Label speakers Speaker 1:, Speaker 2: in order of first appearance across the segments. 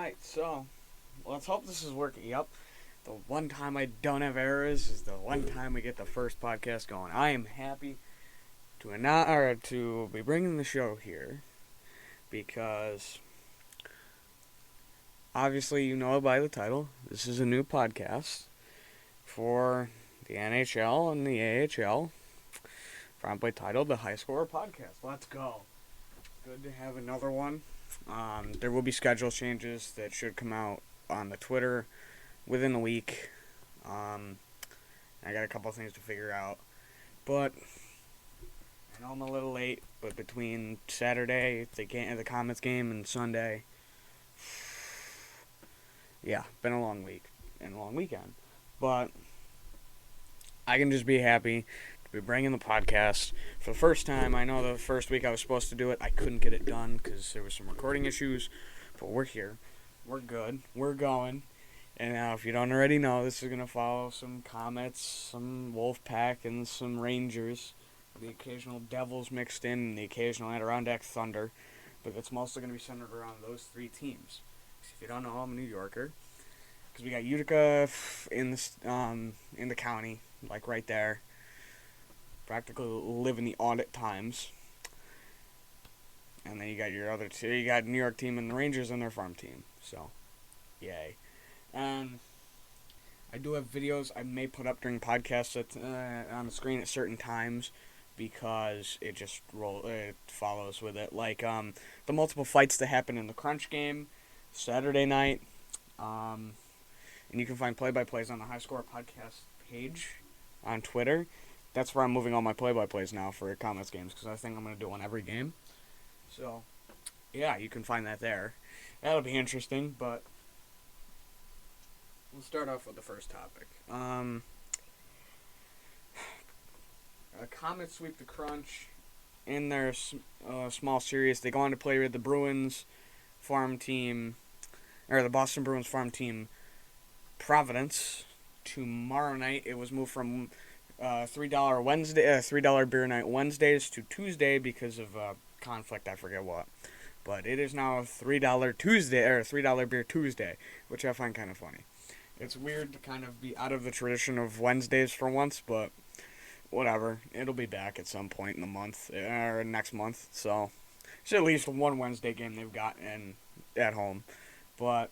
Speaker 1: Alright, so let's hope this is working. Yep. The one time I don't have errors is the one time we get the first podcast going. I am happy to be bringing the show here because obviously you know by the title, this is a new podcast for the NHL and the AHL, promptly titled the High Scorer Podcast. Let's go. Good to have another one. There will be schedule changes that should come out on the Twitter within a week. I got a couple things to figure out, but I know I'm a little late. But between Saturday, the Comets game, and Sunday, yeah, been a long week and a long weekend. But I can just be happy to be bringing the podcast for the first time. I know the first week I was supposed to do it, I couldn't get it done because there was some recording issues. But we're here, we're good, we're going. And now, if you don't already know, this is going to follow some Comets, some Wolfpack, and some Rangers. The occasional Devils mixed in, and the occasional Adirondack Thunder. But it's mostly going to be centered around those three teams. If you don't know, I'm a New Yorker. Because we got Utica in the county, like right there. Practically live in the audit times. And then you got your other two. You got New York team and the Rangers and their farm team. So, yay. And I do have videos I may put up during podcasts on the screen at certain times because it follows with it. Like the multiple fights that happened in the Crunch game Saturday night. And you can find play-by-plays on the High Score Podcast page on Twitter. That's where I'm moving all my play-by-plays now for Comets games because I think I'm going to do one every game. So, yeah, you can find that there. That'll be interesting, but we'll start off with the first topic. Comets sweep the Crunch in their small series. They go on to play with the Bruins farm team, or the Boston Bruins farm team, Providence. Tomorrow night, it was moved from $3 beer night Wednesdays to Tuesday because of conflict. I forget what. But it is now $3 Tuesday, or $3 beer Tuesday, which I find kind of funny. It's weird to kind of be out of the tradition of Wednesdays for once, but whatever. It'll be back at some point in the month, or next month. So, it's at least one Wednesday game they've got at home. But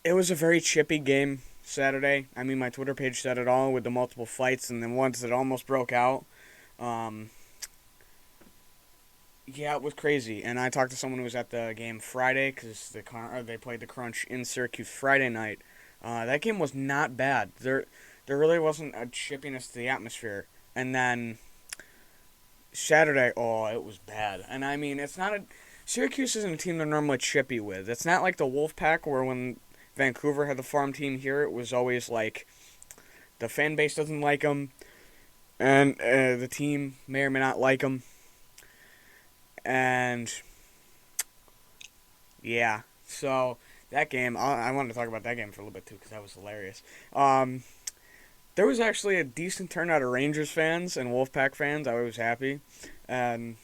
Speaker 1: it was a very chippy game Saturday. I mean, my Twitter page said it all with the multiple fights and the ones that almost broke out. Yeah, it was crazy. And I talked to someone who was at the game Friday because they played the Crunch in Syracuse Friday night. That game was not bad. There really wasn't a chippiness to the atmosphere. And then Saturday, it was bad. And I mean, Syracuse isn't a team they're normally chippy with. It's not like the Wolfpack where when Vancouver had the farm team here, it was always like the fan base doesn't like them, and the team may or may not like them. And yeah, so that game, I wanted to talk about that game for a little bit too because that was hilarious. There was actually a decent turnout of Rangers fans and Wolfpack fans. I was happy, and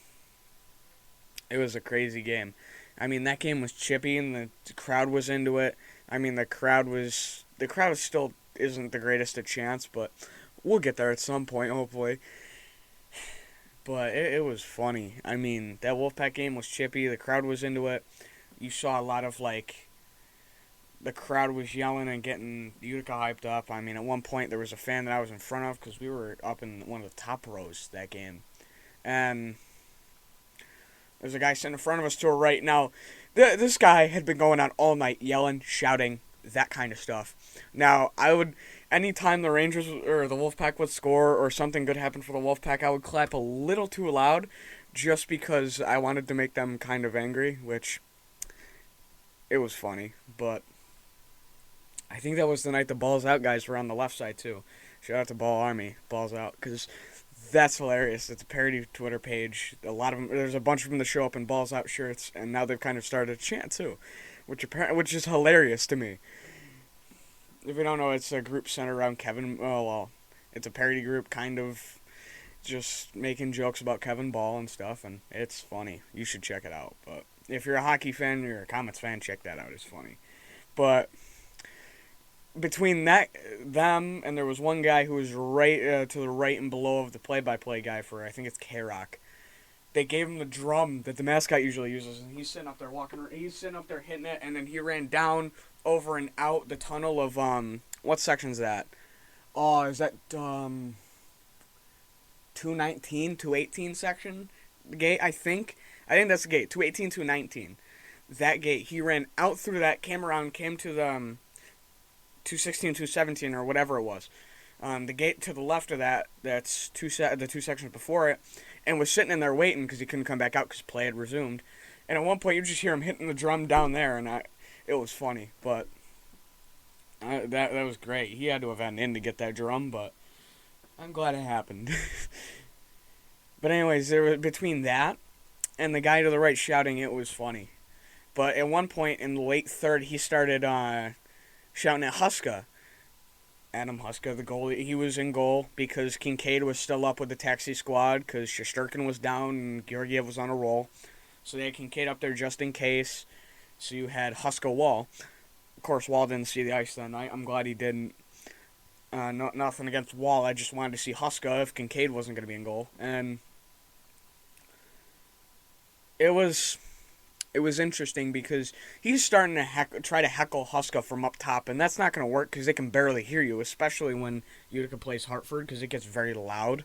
Speaker 1: it was a crazy game. I mean, that game was chippy, and the crowd was into it. I mean, the crowd still isn't the greatest of chance, but we'll get there at some point, hopefully. But it was funny. I mean, that Wolfpack game was chippy. The crowd was into it. You saw a lot of, the crowd was yelling and getting Utica hyped up. I mean, at one point, there was a fan that I was in front of because we were up in one of the top rows that game. And there's a guy sitting in front of us to our right. Now, this guy had been going on all night, yelling, shouting, that kind of stuff. Now, anytime the Rangers or the Wolfpack would score or something good happened for the Wolfpack, I would clap a little too loud just because I wanted to make them kind of angry, which it was funny. But I think that was the night the Balls Out guys were on the left side, too. Shout out to Ball Army, Balls Out, because that's hilarious. It's a parody Twitter page. There's a bunch of them that show up in Balls Out shirts, and now they've kind of started a chant, too, which is hilarious to me. If you don't know, it's a group centered around Kevin. It's a parody group, kind of just making jokes about Kevin Ball and stuff, and it's funny. You should check it out. But If you're a hockey fan, you're a Comets fan, check that out. It's funny. But between them, and there was one guy who was right to the right and below of the play-by-play guy for, I think it's K-Rock. They gave him the drum that the mascot usually uses, and he's sitting up there he's sitting up there hitting it, and then he ran down, over and out the tunnel of, what section's that? Oh, is that, 219, 218 section? The gate, I think. I think that's the gate, 218, 219. That gate, he ran out through that, came around, came to the, 216, 217, or whatever it was. The gate to the left of that, that's the two sections before it, and was sitting in there waiting because he couldn't come back out because play had resumed. And at one point, you just hear him hitting the drum down there, and it was funny, but that was great. He had to have had an in to get that drum, but I'm glad it happened. But anyways, there was, between that and the guy to the right shouting, it was funny. But at one point in the late third, he started shouting at Huska. Adam Huska, the goalie, he was in goal because Kincaid was still up with the taxi squad because Shesterkin was down and Georgiev was on a roll. So they had Kincaid up there just in case. So you had Huska Wall. Of course, Wall didn't see the ice that night. I'm glad he didn't. Nothing against Wall. I just wanted to see Huska if Kincaid wasn't going to be in goal. And it was interesting because he's starting to try to heckle Huska from up top, and that's not going to work because they can barely hear you, especially when Utica plays Hartford because it gets very loud.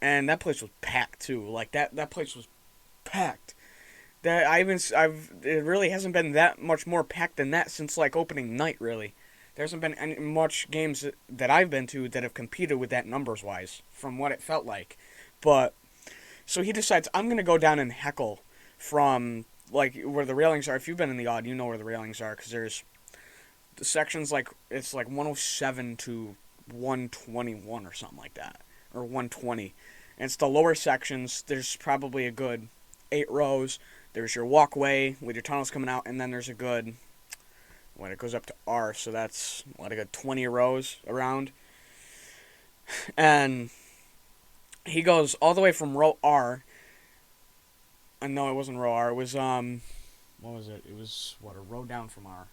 Speaker 1: And that place was packed too. Like that place was packed. It really hasn't been that much more packed than that since like opening night. Really, there hasn't been any much games that I've been to that have competed with that numbers wise, from what it felt like. But so he decides I'm going to go down and heckle from like where the railings are. If you've been in the odd, you know where the railings are because there's the sections like it's like 107 to 121 or something like that, or 120. And it's the lower sections. There's probably a good 8 rows. There's your walkway with your tunnels coming out, and then there's a good, it goes up to R, so that's a good 20 rows around. And he goes all the way from row R. No, it wasn't row R. It was, what was it? It was, a row down from R.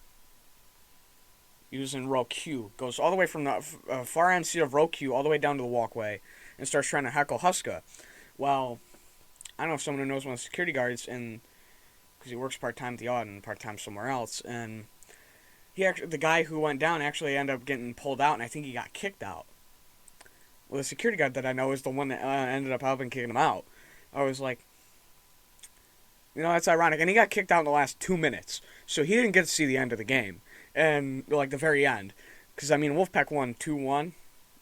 Speaker 1: He was in row Q. Goes all the way from the far end seat of row Q all the way down to the walkway and starts trying to heckle Huska. Well, I don't know if someone who knows one of the security guards, and because he works part-time at the odd and part-time somewhere else, and the guy who went down actually ended up getting pulled out, and I think he got kicked out. Well, the security guard that I know is the one that ended up helping kicking him out. I was like, that's ironic. And he got kicked out in the last 2 minutes. So he didn't get to see the end of the game. And, the very end. Because, Wolfpack won 2-1.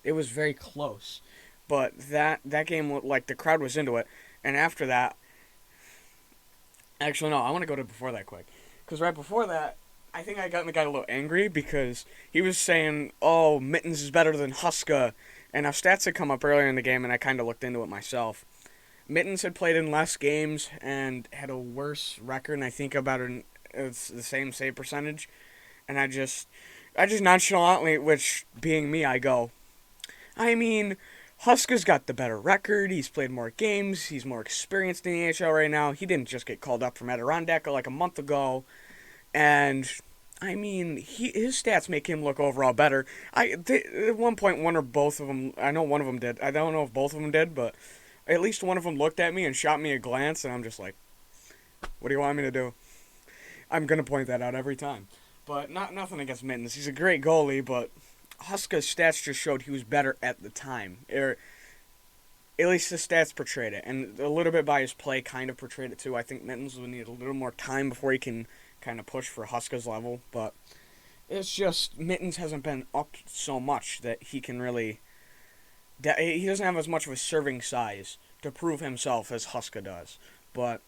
Speaker 1: It was very close. But that game, the crowd was into it. And after that... Actually, no, I want to go to before that quick. Because right before that, I think I got the guy a little angry because he was saying, oh, Mittens is better than Huska. And now stats had come up earlier in the game, and I kind of looked into it myself. Mittens had played in less games and had a worse record, and I think it's the same save percentage. And I just nonchalantly, which being me, I go, Huska's got the better record. He's played more games. He's more experienced in the AHL right now. He didn't just get called up from Adirondack like a month ago. And, his stats make him look overall better. At one point, one or both of them, I know one of them did. I don't know if both of them did, but at least one of them looked at me and shot me a glance, and I'm just like, what do you want me to do? I'm going to point that out every time. But nothing against Mittens. He's a great goalie, but Huska's stats just showed he was better at the time. Or at least the stats portrayed it. And a little bit by his play kind of portrayed it too. I think Mittens would need a little more time before he can kind of push for Huska's level. But it's just Mittens hasn't been up so much that he can really... He doesn't have as much of a serving size to prove himself as Huska does. But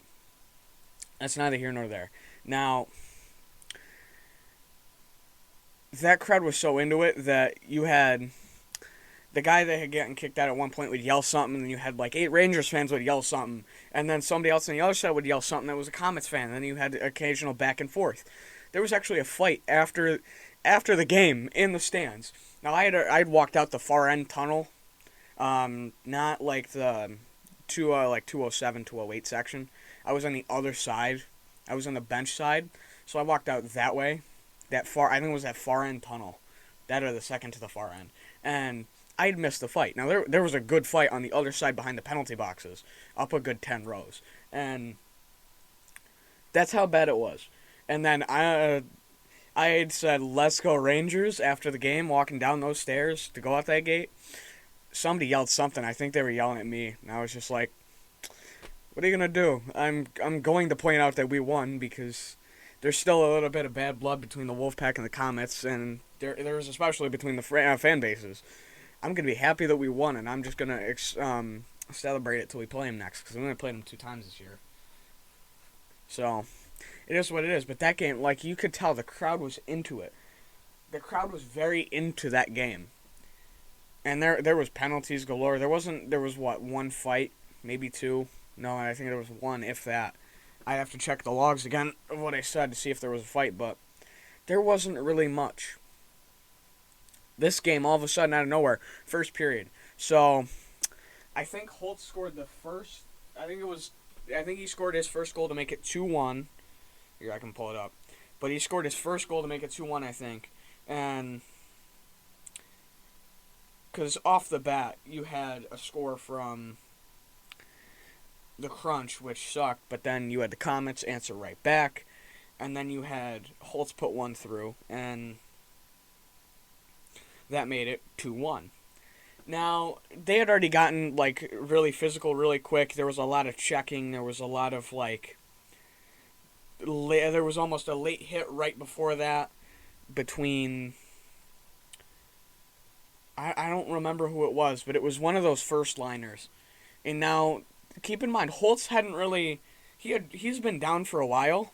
Speaker 1: that's neither here nor there. Now, that crowd was so into it that you had the guy that had gotten kicked out at one point would yell something, and then you had 8 Rangers fans would yell something, and then somebody else on the other side would yell something that was a Comets fan, and then you had occasional back and forth. There was actually a fight after the game in the stands. Now, I'd walked out the far end tunnel, not like the 207, 208 section. I was on the other side. I was on the bench side, so I walked out that way. That far, I think it was that far end tunnel, that or the second to the far end, and I had missed the fight. Now there was a good fight on the other side behind the penalty boxes, up a good 10 rows, and that's how bad it was. And then I had said, "Let's go Rangers" after the game, walking down those stairs to go out that gate. Somebody yelled something. I think they were yelling at me, and I was just like, "What are you gonna do?" I'm going to point out that we won because there's still a little bit of bad blood between the Wolfpack and the Comets, and there's especially between the fan bases. I'm gonna be happy that we won, and I'm just gonna celebrate it till we play them next because we only played them 2 times this year. So it is what it is. But that game, like, you could tell the crowd was into it. The crowd was very into that game. And there was penalties galore. There was what, 1 fight, maybe 2. No, I think there was 1, if that. I have to check the logs again of what I said to see if there was a fight, but there wasn't really much. This game, all of a sudden, out of nowhere, first period. So I think Holt scored the first. I think he scored his first goal to make it 2-1. Here, I can pull it up. But he scored his first goal to make it 2-1, I think. And because off the bat, you had a score from the Crunch, which sucked, but then you had the Comets answer right back, and then you had Holtz put 1 through, and that made it 2-1. Now, they had already gotten, like, really physical really quick. There was a lot of checking. There was a lot of, like, there was almost a late hit right before that between, I don't remember who it was, but it was one of those first liners. And now, keep in mind, Holtz hadn't really, he's been down for a while,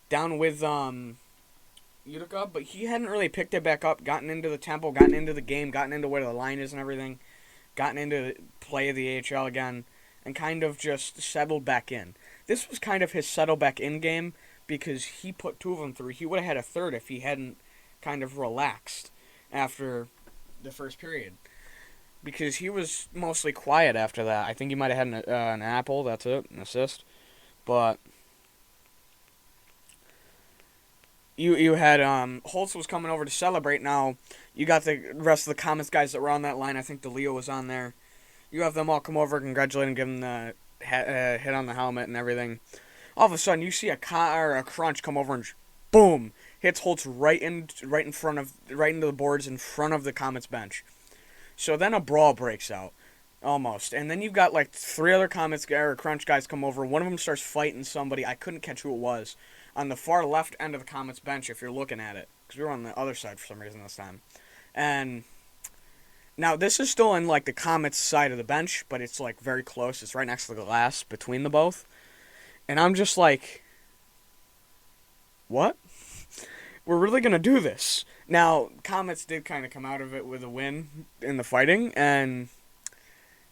Speaker 1: down with Utica, but he hadn't really picked it back up, gotten into the tempo, gotten into the game, gotten into where the line is and everything, gotten into play of the AHL again, and kind of just settled back in. This was kind of his settle back in game because he put 2 of them through. He would have had a third if he hadn't kind of relaxed after the first period, because he was mostly quiet after that. I think he might have had an apple, that's it, an assist. But you had Holtz was coming over to celebrate. Now you got the rest of the Comets guys that were on that line. I think DeLeo was on there. You have them all come over, congratulate him, give him the hit on the helmet and everything. All of a sudden, you see a Crunch come over and boom, hits Holtz right into the boards in front of the Comets bench. So then a brawl breaks out, almost, and then you've got like 3 other Crunch guys come over. One of them starts fighting somebody. I couldn't catch who it was, on the far left end of the Comets bench if you're looking at it, because we were on the other side for some reason this time. And now this is still in like the Comets side of the bench, but it's like very close. It's right next to the glass between the both. And I'm just like, what? We're really going to do this. Now, Comets did kind of come out of it with a win in the fighting, and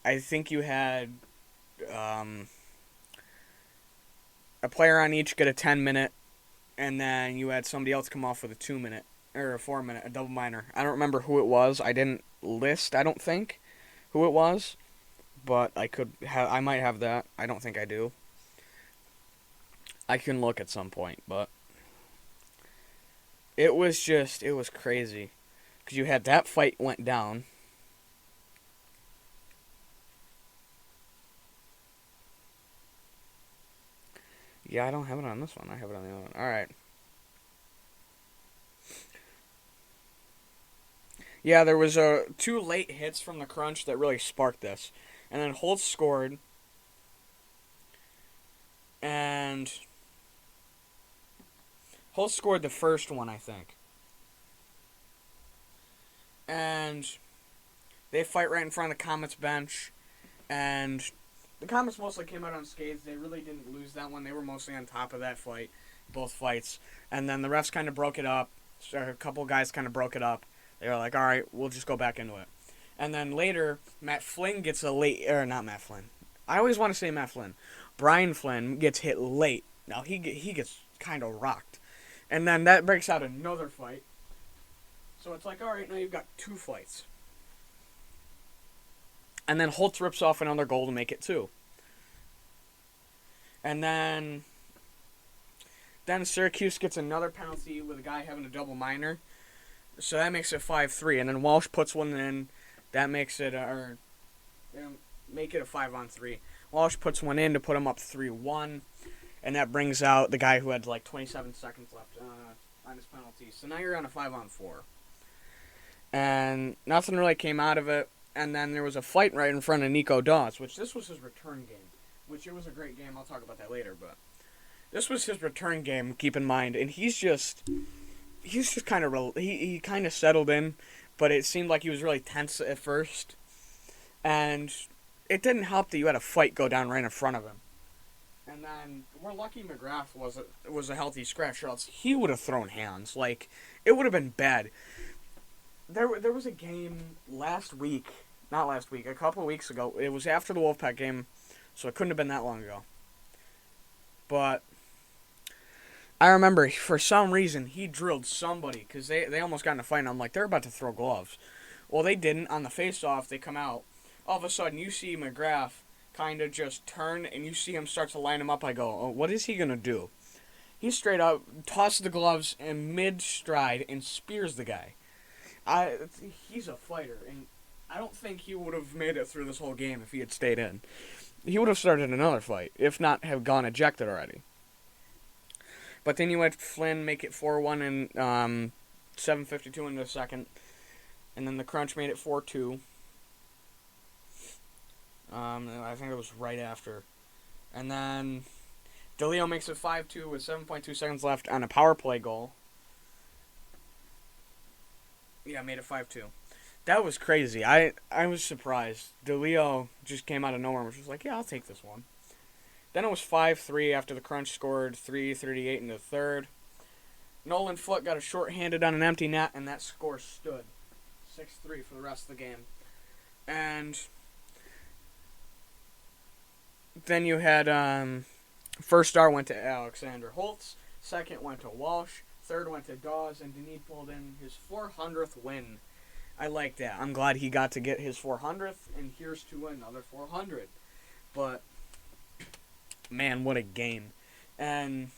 Speaker 1: I think you had a player on each get a 10-minute, and then you had somebody else come off with a 2-minute, or a 4-minute, a double minor. I don't remember who it was. I didn't list, I don't think, who it was, but I might have that. I don't think I do. I can look at some point, but it was crazy. Because you had that fight went down. Yeah, I don't have it on this one. I have it on the other one. Alright. Yeah, there was 2 late hits from the Crunch that really sparked this. And then Holtz scored. And Holtz scored the first one, I think. And they fight right in front of the Comets bench. And the Comets mostly came out unscathed. They really didn't lose that one. They were mostly on top of that fight, both fights. And then the refs kind of broke it up. So a couple guys kind of broke it up. They were like, all right, we'll just go back into it. And then later, Matt Flynn gets a late, or not Matt Flynn. I always want to say Matt Flynn. Brian Flynn gets hit late. Now, he gets kind of rocked. And then that breaks out another fight. So it's like, all right, now you've got 2 fights. And then Holtz rips off another goal to make it 2. And then Syracuse gets another penalty with a guy having a double minor. So that makes it 5-3. And then Walsh puts one in. That makes it, make it a 5-on-3. Walsh puts one in to put him up 3-1. And that brings out the guy who had like 27 seconds left on his penalty. So now you're on a 5-on-4. And nothing really came out of it. And then there was a fight right in front of Nico Dawes, which this was his return game. Which it was a great game. I'll talk about that later, but this was his return game, keep in mind. And he's just kind of, he kind of settled in, but it seemed like he was really tense at first. And it didn't help that you had a fight go down right in front of him. And then we're lucky McGrath was a healthy scratch, or else he would have thrown hands. Like, it would have been bad. There was a game a couple of weeks ago. It was after the Wolfpack game, so it couldn't have been that long ago. But I remember, for some reason, he drilled somebody, because they almost got in a fight, and I'm like, they're about to throw gloves. Well, they didn't. On the face-off, they come out. All of a sudden, you see McGrath kind of just turn, and you see him start to line him up. I go, oh, what is he going to do? He straight up tosses the gloves in mid-stride and spears the guy. He's a fighter, and I don't think he would have made it through this whole game if he had stayed in. He would have started another fight, if not have gone ejected already. But then you had Flynn make it 4-1 and 7:52 into the second. And then the Crunch made it 4-2. I think it was right after. And then DeLeo makes it 5-2 with 7.2 seconds left on a power play goal. Yeah, made it 5-2. That was crazy. I was surprised. DeLeo just came out of nowhere and was just like, yeah, I'll take this one. Then it was 5-3 after the Crunch scored 3:38 in the third. Nolan Foote got a shorthanded on an empty net, and that score stood. 6-3 for the rest of the game. And then you had first star went to Alexander Holtz, second went to Walsh, third went to Dawes, and Denis pulled in his 400th win. I like that. I'm glad he got to get his 400th, and here's to another 400. But, man, what a game. And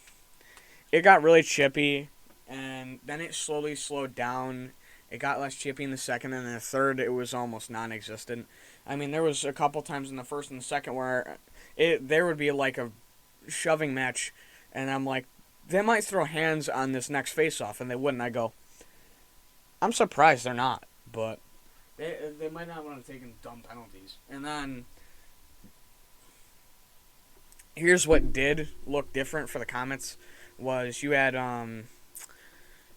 Speaker 1: it got really chippy, and then it slowly slowed down. It got less chippy in the second, and in the third, it was almost non-existent. I mean, there was a couple times in the first and the second where there would be like a shoving match, and I'm like, they might throw hands on this next face-off, and they wouldn't. I go, I'm surprised they're not. But they might not want to take in dumb penalties. And then here's what did look different for the Comets was you had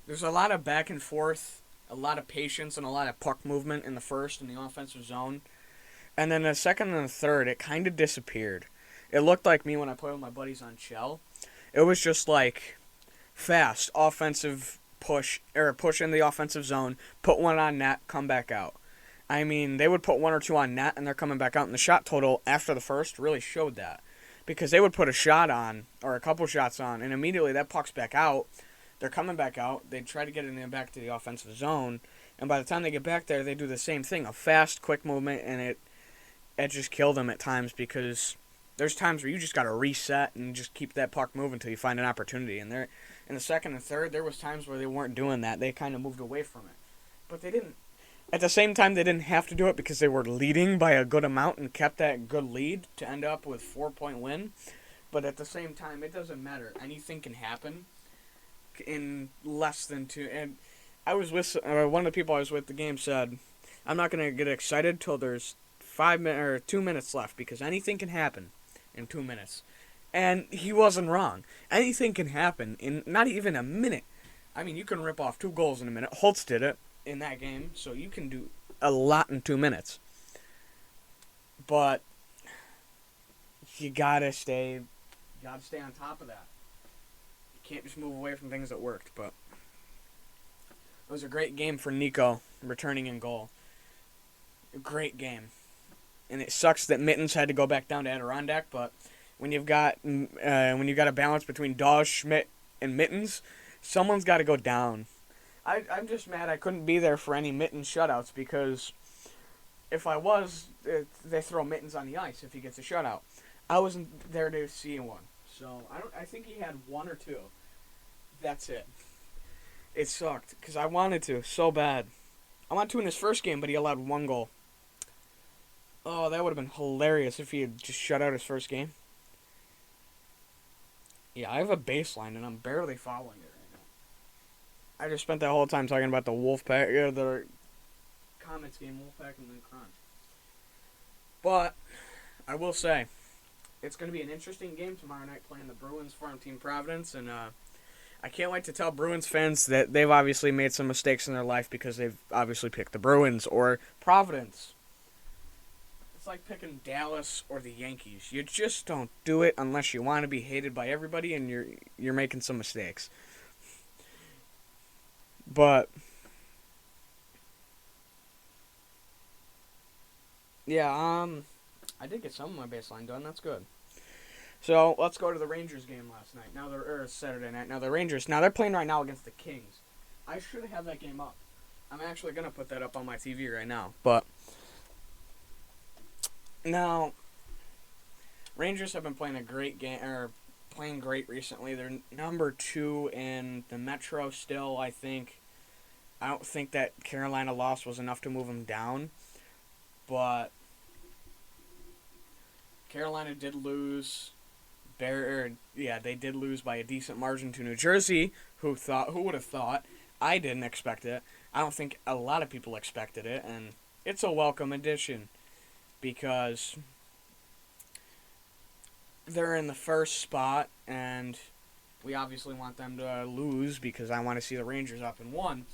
Speaker 1: there's a lot of back and forth, a lot of patience, and a lot of puck movement in the first in the offensive zone. And then the second and the third, it kind of disappeared. It looked like me when I played with my buddies on Shell. It was just like fast offensive push in the offensive zone, put one on net, come back out. I mean, they would put one or two on net, and they're coming back out, and the shot total after the first really showed that. Because they would put a shot on, or a couple shots on, and immediately that puck's back out. They're coming back out. They try to get it back to the offensive zone, and by the time they get back there, they do the same thing, a fast, quick movement, and it just killed them at times because there's times where you just got to reset and just keep that puck moving until you find an opportunity. And in the second and third, there was times where they weren't doing that. They kind of moved away from it. But they didn't. At the same time, they didn't have to do it because they were leading by a good amount and kept that good lead to end up with 4-point win. But at the same time, it doesn't matter. Anything can happen in less than two. And I was with one of the people I was with. The game said, "I'm not going to get excited till there's 2 minutes left because anything can happen in 2 minutes." And he wasn't wrong. Anything can happen in not even a minute. I mean, you can rip off 2 goals in a minute. Holtz did it in that game, so you can do a lot in 2 minutes. But you gotta stay on top of that. You can't just move away from things that worked. But it was a great game for Nico returning in goal. A great game. And it sucks that Mittens had to go back down to Adirondack, but when you've got a balance between Dawes, Schmidt, and Mittens, someone's got to go down. I'm just mad I couldn't be there for any Mittens shutouts because if I was, they throw Mittens on the ice if he gets a shutout. I wasn't there to see one. So I think he had one or two. That's it. It sucked because I wanted to so bad. I wanted to in his first game, but he allowed one goal. Oh, that would have been hilarious if he had just shut out his first game. Yeah, I have a baseline and I'm barely following it right now. I just spent that whole time talking about the Wolfpack, the Comets game, Wolfpack and then Crunch. But I will say, it's going to be an interesting game tomorrow night playing the Bruins farm team Providence, and I can't wait to tell Bruins fans that they've obviously made some mistakes in their life because they've obviously picked the Bruins or Providence. It's like picking Dallas or the Yankees. You just don't do it unless you want to be hated by everybody, and you're making some mistakes. But yeah, I did get some of my baseline done. That's good. So let's go to the Rangers game last night. Saturday night. Now the Rangers. Now they're playing right now against the Kings. I should have that game up. I'm actually gonna put that up on my TV right now. But now Rangers have been playing a great game, or playing great recently. They're number 2 in the Metro still. I think. I don't think that Carolina loss was enough to move them down, but Carolina did lose. They did lose by a decent margin to New Jersey. Who would have thought? I didn't expect it. I don't think a lot of people expected it, and it's a welcome addition because they're in the first spot, and we obviously want them to lose because I want to see the Rangers up in 1.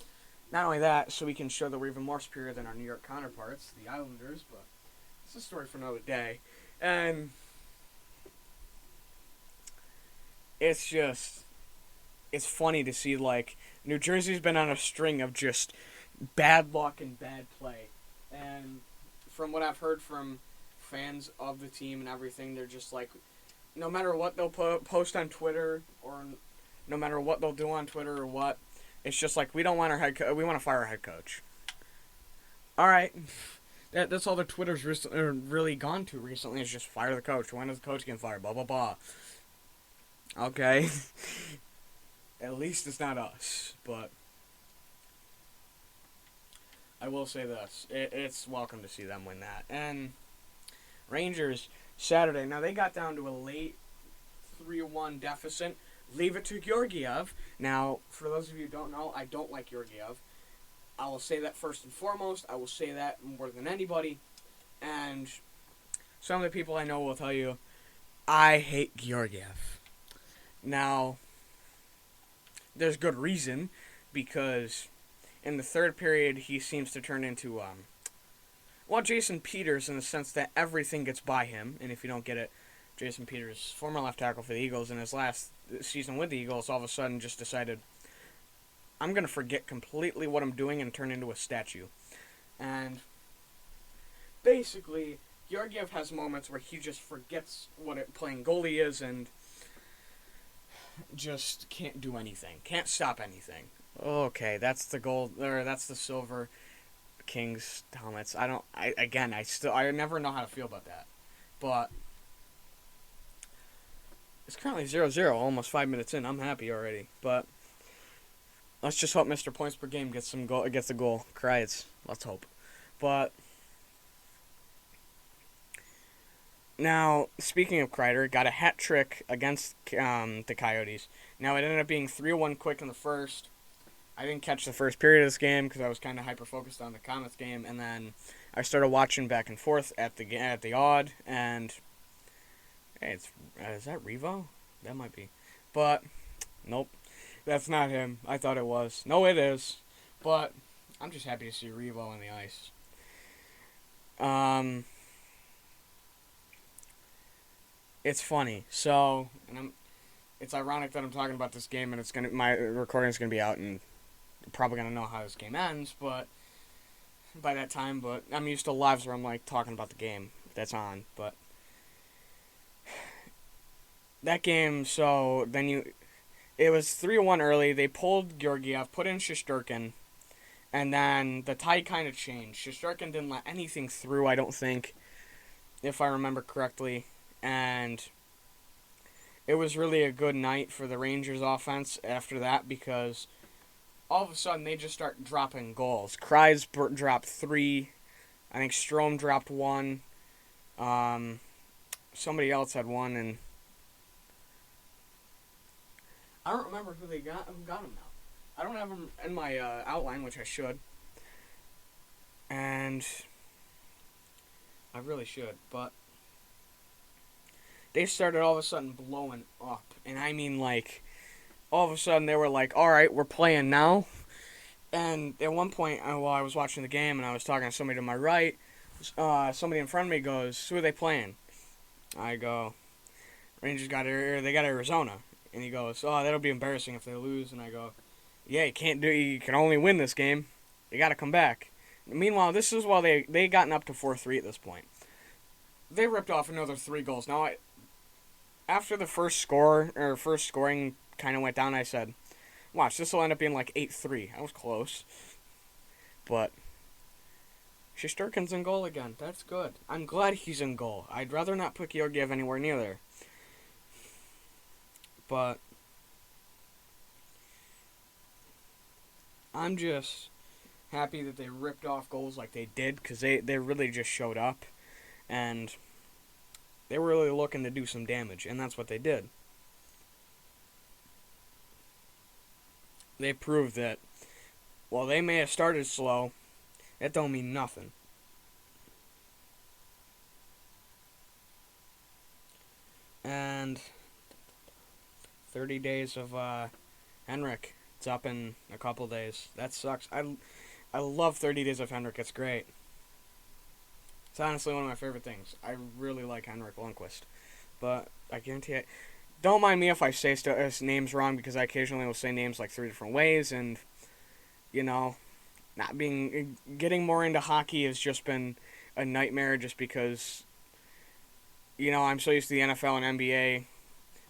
Speaker 1: Not only that, so we can show that we're even more superior than our New York counterparts, the Islanders, but it's a story for another day. And it's funny to see, like, New Jersey's been on a string of just bad luck and bad play. And from what I've heard from fans of the team and everything, they're just like, no matter what they'll post on Twitter or no matter what they'll do on Twitter or what, it's just like, we don't want we want to fire our head coach. All right. That's all the Twitter's really gone to recently is just fire the coach. When is the coach getting fired? Blah, blah, blah. Okay. At least it's not us. But I will say this. It's welcome to see them win that. And Rangers, Saturday. Now, they got down to a late 3-1 deficit. Leave it to Georgiev. Now, for those of you who don't know, I don't like Georgiev. I will say that first and foremost. I will say that more than anybody. And some of the people I know will tell you, I hate Georgiev. Now, there's good reason, because in the third period, he seems to turn into, Jason Peters, in the sense that everything gets by him. And if you don't get it, Jason Peters, former left tackle for the Eagles, in his last season with the Eagles, all of a sudden just decided, I'm going to forget completely what I'm doing and turn into a statue. And basically, Georgiev has moments where he just forgets what playing goalie is and just can't do anything. Can't stop anything. Okay, that's the gold, or that's the silver Kings helmets. I never know how to feel about that. But it's currently 0-0, almost 5 minutes in. I'm happy already. But let's just hope Mr. Points per game gets a goal. Cries. Let's hope. But now, speaking of Kreider, got a hat trick against the Coyotes. Now, it ended up being 3-1 quick in the first. I didn't catch the first period of this game because I was kind of hyper-focused on the Comets game. And then I started watching back and forth at the odd. And hey, is that Revo? That might be. But nope. That's not him. I thought it was. No, it is. But I'm just happy to see Revo on the ice. It's funny. So, it's ironic that I'm talking about this game, and my recording is gonna be out, and I'm probably gonna know how this game ends. But by that time, I'm used to lives where I'm like talking about the game that's on. But that game. So then it was 3-1 early. They pulled Georgiev, put in Shesterkin, and then the tide kind of changed. Shesterkin didn't let anything through, I don't think, if I remember correctly. And it was really a good night for the Rangers offense after that because all of a sudden they just start dropping goals. Kreis dropped 3. I think Strome dropped 1. Somebody else had 1, and I don't remember who got him now. I don't have him in my outline, which I should, and I really should, but they started all of a sudden blowing up, and I mean like all of a sudden they were like, all right, we're playing now. And at one point, while I was watching the game and I was talking to somebody to my right, somebody in front of me goes, who are they playing? I go, Rangers they got Arizona. And he goes, oh, that'll be embarrassing if they lose. And I go, yeah, you can only win this game. You got to come back. Meanwhile, this is while they gotten up to 4-3 at this point. They ripped off another 3 goals. Now, after the first scoring kind of went down, I said, watch, this will end up being like 8-3. I was close. But Shesterkin's in goal again. That's good. I'm glad he's in goal. I'd rather not put Georgiev anywhere near there. But I'm just happy that they ripped off goals like they did because they really just showed up. And they were really looking to do some damage. And that's what they did. They proved that while they may have started slow, that don't mean nothing. And 30 days of Henrik. It's up in a couple days. That sucks. I love 30 days of Henrik. It's great. It's honestly one of my favorite things. I really like Henrik Lundqvist. But I guarantee it. Don't mind me if I say names wrong because I occasionally will say names like 3 different ways, and getting more into hockey has just been a nightmare just because I'm so used to the NFL and NBA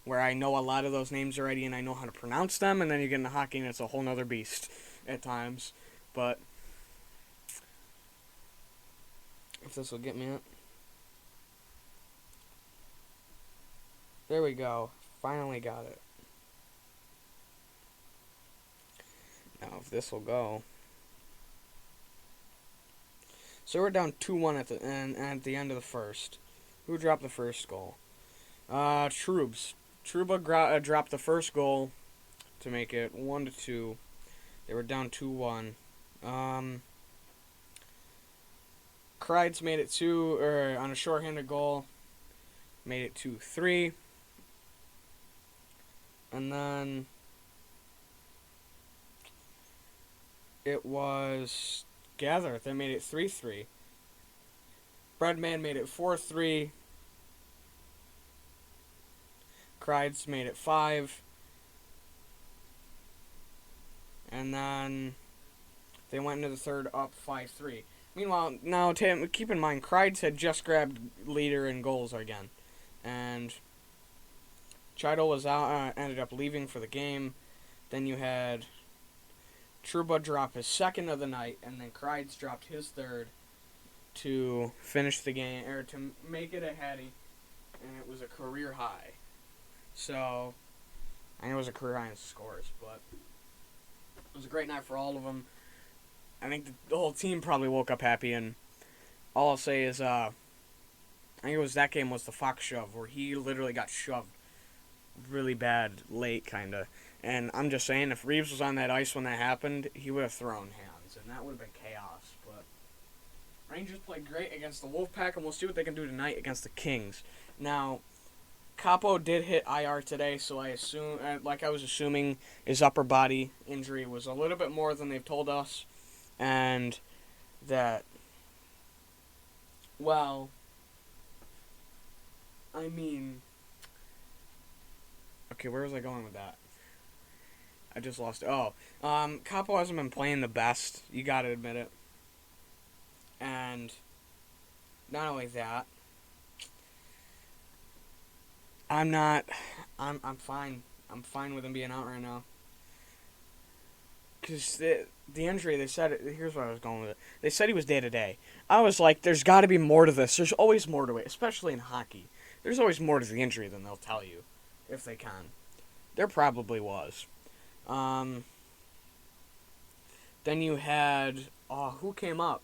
Speaker 1: where I know a lot of those names already and I know how to pronounce them, and then you get into hockey and it's a whole nother beast at times. But if this will get me up. There we go. Finally got it. Now, if this will go. So we're down 2-1 at the end of the first. Who dropped the first goal? Trubs. Truba dropped the first goal to make it 1-2. They were down 2-1. Kreitz made it on a shorthanded goal. Made it 2-3. And then it was Gather that made it 3-3. Breadman made it 4-3. Kreitz made it 5. And then they went into the third up 5-3. Meanwhile, now keep in mind, Kreitz had just grabbed leader in goals again. And Cheidel was out, ended up leaving for the game. Then you had Trouba drop his second of the night, and then Kreitz dropped his third to finish the game, or to make it a heady, and it was a career high. So, I know it was a career high in scores, but it was a great night for all of them. I think the whole team probably woke up happy, and all I'll say is, I think that game was the Fox shove, where he literally got shoved really bad late, kind of. And I'm just saying, if Reeves was on that ice when that happened, he would have thrown hands, and that would have been chaos. But Rangers played great against the Wolfpack, and we'll see what they can do tonight against the Kings. Now, Capo did hit IR today, so I assume, like I was assuming, his upper body injury was a little bit more than they've told us, and that, well, I mean, okay, where was I going with that? I just lost it. Capo hasn't been playing the best. You gotta admit it. And not only that, I'm fine. I'm fine with him being out right now. Because the injury, they said, here's where I was going with it. They said he was day-to-day. I was like, there's got to be more to this. There's always more to it, especially in hockey. There's always more to the injury than they'll tell you. if they can. There probably was. Then you had who came up?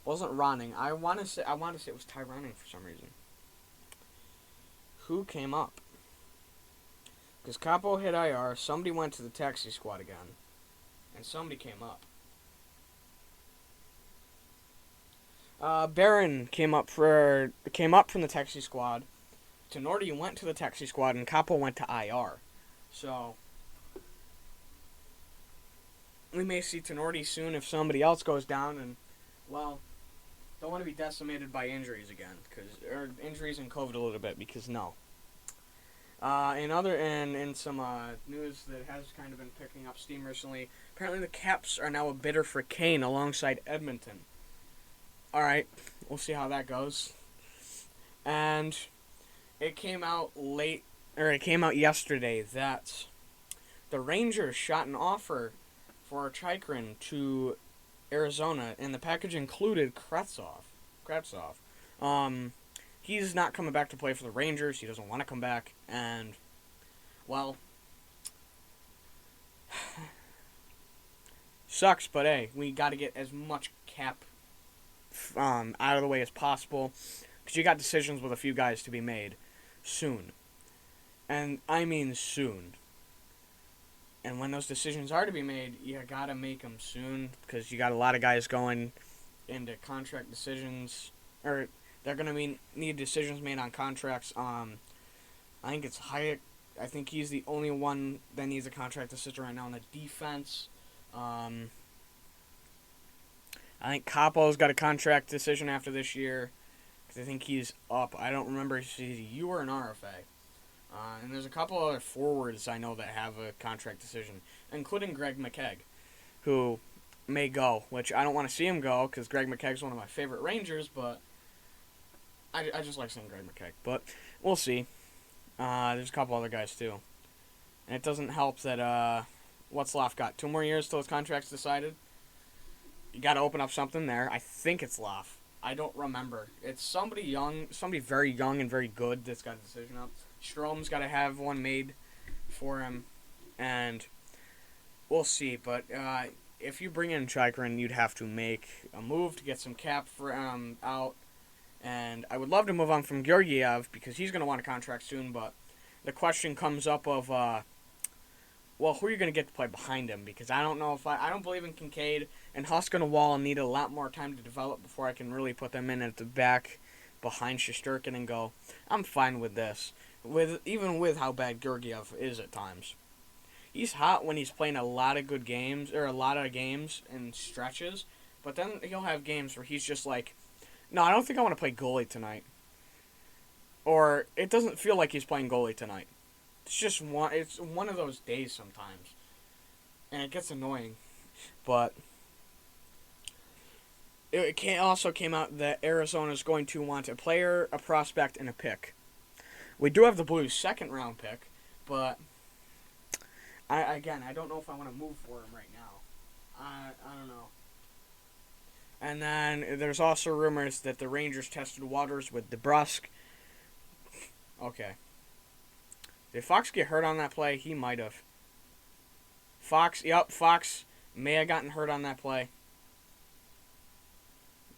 Speaker 1: Wasn't Ronning. I want to say it was Ty Ronning for some reason. Who came up? Because Capo hit IR, somebody went to the taxi squad again, and somebody came up. Barron came up from the taxi squad. Tenorti went to the taxi squad, and Capo went to IR. So we may see Tenorti soon if somebody else goes down, and well, don't want to be decimated by injuries again, or injuries and COVID a little bit, because no. In some news that has kind of been picking up steam recently, apparently the Caps are now a bidder for Kane alongside Edmonton. All right, we'll see how that goes. And it came out yesterday that the Rangers shot an offer for Chychrun to Arizona, and the package included Kravtsov. He's not coming back to play for the Rangers. He doesn't want to come back. And, well, sucks, but hey, we got to get as much cap out of the way as possible, because you got decisions with a few guys to be made soon. And I mean soon. And when those decisions are to be made, you got to make them soon, because you got a lot of guys going into contract decisions, or they're going to need decisions made on contracts. I think it's Hayek. I think he's the only one that needs a contract decision right now on the defense. I think Capo's got a contract decision after this year, because I think he's up. I don't remember if he's a U or an RFA. And there's a couple other forwards I know that have a contract decision, including Greg McKegg, who may go, which I don't want to see him go, because Greg McKegg's one of my favorite Rangers, but I just like seeing Greg McKegg. But we'll see. There's a couple other guys, too. And it doesn't help that Watzlaw got 2 more years till his contract's decided. You got to open up something there. I think it's Loff. I don't remember. It's somebody very young and very good that's got a decision up. Strom's got to have one made for him, and we'll see. But if you bring in Chychrun, you'd have to make a move to get some cap for out. And I would love to move on from Georgiev, because he's going to want a contract soon, but the question comes up of, who are you going to get to play behind him? Because I don't know if I don't believe in Kincaid, and Husk and Wall need a lot more time to develop before I can really put them in at the back behind Shesterkin and go, I'm fine with this, even with how bad Georgiev is at times. He's hot when he's playing a lot of good games, or a lot of games and stretches, but then he'll have games where he's just like, no, I don't think I want to play goalie tonight. Or it doesn't feel like he's playing goalie tonight. It's one of those days sometimes. And it gets annoying. But it also came out that Arizona's going to want a player, a prospect, and a pick. We do have the Blues' 2nd round pick, but I don't know if I want to move for him right now. I don't know. And then there's also rumors that the Rangers tested waters with DeBrusk. Okay. Did Fox get hurt on that play? He might have. Fox may have gotten hurt on that play.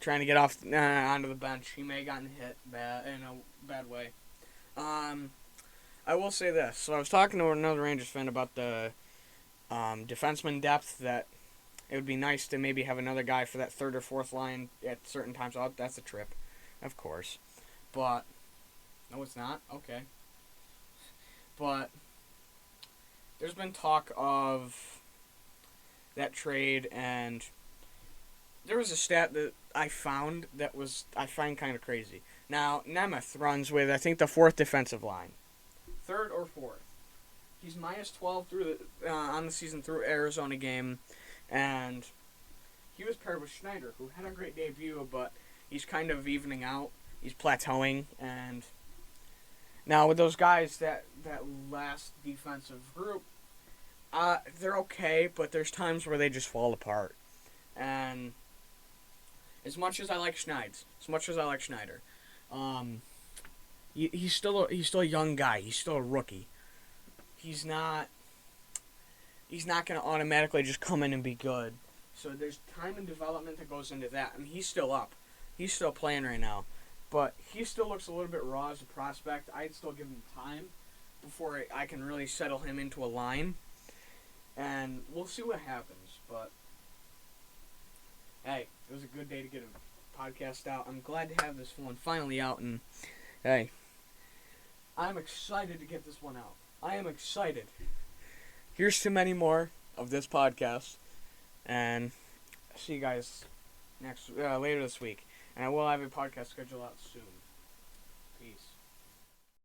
Speaker 1: Trying to get off onto the bench. He may have gotten hit in a bad way. I will say this. So I was talking to another Rangers fan about the defenseman depth, that it would be nice to maybe have another guy for that 3rd or 4th line at certain times. Oh, that's a trip, of course. But, no, it's not? Okay. But there's been talk of that trade, and there was a stat that I found I find kind of crazy. Now, Nemeth runs with, I think, the 4th defensive line. 3rd or 4th. He's minus 12 on the season through Arizona game. And he was paired with Schneider, who had a great debut, but he's kind of evening out. He's plateauing. And now with those guys, that last defensive group, they're okay, but there's times where they just fall apart. And as much as I like Schneider, he's still a young guy. He's still a rookie. He's not going to automatically just come in and be good. So there's time and development that goes into that. I mean, he's still up. He's still playing right now. But he still looks a little bit raw as a prospect. I'd still give him time before I can really settle him into a line. And we'll see what happens. But, hey, it was a good day to get a podcast out. I'm glad to have this one finally out. And, hey, I'm excited to get this one out. I am excited. Here's to many more of this podcast. And see you guys later this week. And I will have a podcast scheduled out soon. Peace.